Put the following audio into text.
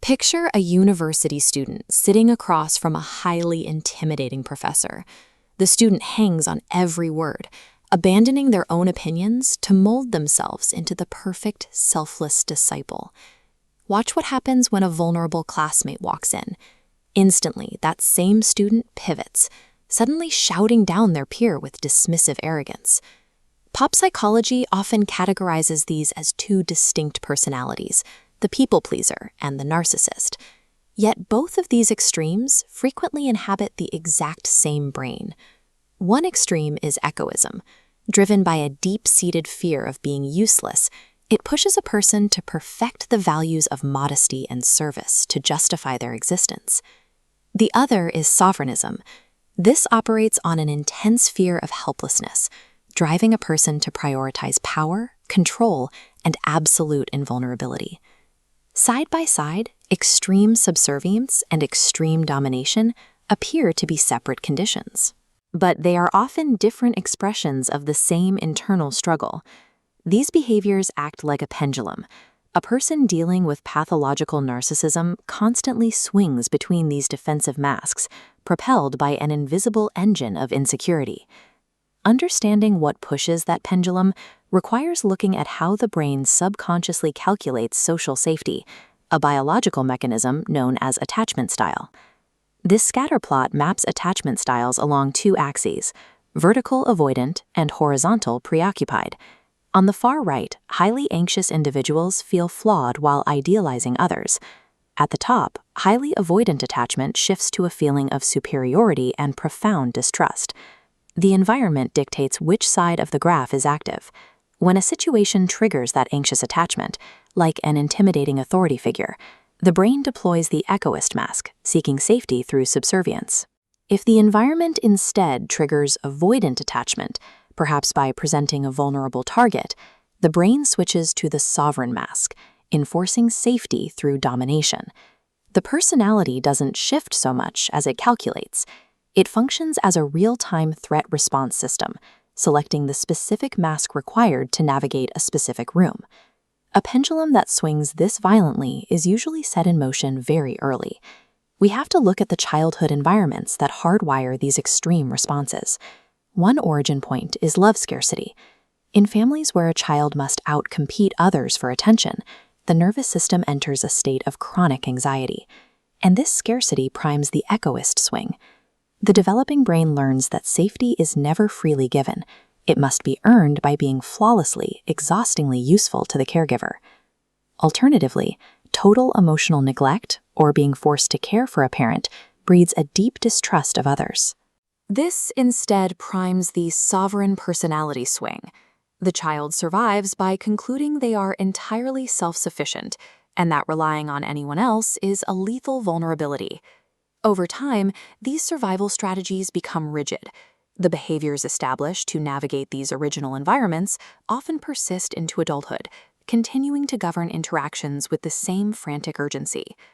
Picture a university student sitting across from a highly intimidating professor. The student hangs on every word, abandoning their own opinions to mold themselves into the perfect, selfless disciple. Watch what happens when a vulnerable classmate walks in. Instantly, that same student pivots, suddenly shouting down their peer with dismissive arrogance. Pop psychology often categorizes these as two distinct personalities, the people pleaser and the narcissist. Yet both of these extremes frequently inhabit the exact same brain. One extreme is echoism. Driven by a deep-seated fear of being useless, it pushes a person to perfect the values of modesty and service to justify their existence. The other is sovereignism. This operates on an intense fear of helplessness, driving a person to prioritize power, control, and absolute invulnerability. Side by side, extreme subservience and extreme domination appear to be separate conditions. But they are often different expressions of the same internal struggle. These behaviors act like a pendulum. A person dealing with pathological narcissism constantly swings between these defensive masks, propelled by an invisible engine of insecurity. Understanding what pushes that pendulum requires looking at how the brain subconsciously calculates social safety, a biological mechanism known as attachment style. This scatterplot maps attachment styles along two axes, vertical avoidant and horizontal preoccupied. On the far right, highly anxious individuals feel flawed while idealizing others. At the top, highly avoidant attachment shifts to a feeling of superiority and profound distrust. The environment dictates which side of the graph is active. When a situation triggers that anxious attachment, like an intimidating authority figure, the brain deploys the echoist mask, seeking safety through subservience. If the environment instead triggers avoidant attachment, perhaps by presenting a vulnerable target, the brain switches to the sovereign mask, enforcing safety through domination. The personality doesn't shift so much as it calculates. It functions as a real-time threat response system, selecting the specific mask required to navigate a specific room. A pendulum that swings this violently is usually set in motion very early. We have to look at the childhood environments that hardwire these extreme responses. One origin point is love scarcity. In families where a child must outcompete others for attention, the nervous system enters a state of chronic anxiety. And this scarcity primes the echoist swing. The developing brain learns that safety is never freely given. It must be earned by being flawlessly, exhaustingly useful to the caregiver. Alternatively, total emotional neglect, or being forced to care for a parent, breeds a deep distrust of others. This instead primes the sovereign personality swing. The child survives by concluding they are entirely self-sufficient, and that relying on anyone else is a lethal vulnerability. Over time, these survival strategies become rigid. The behaviors established to navigate these original environments often persist into adulthood, continuing to govern interactions with the same frantic urgency.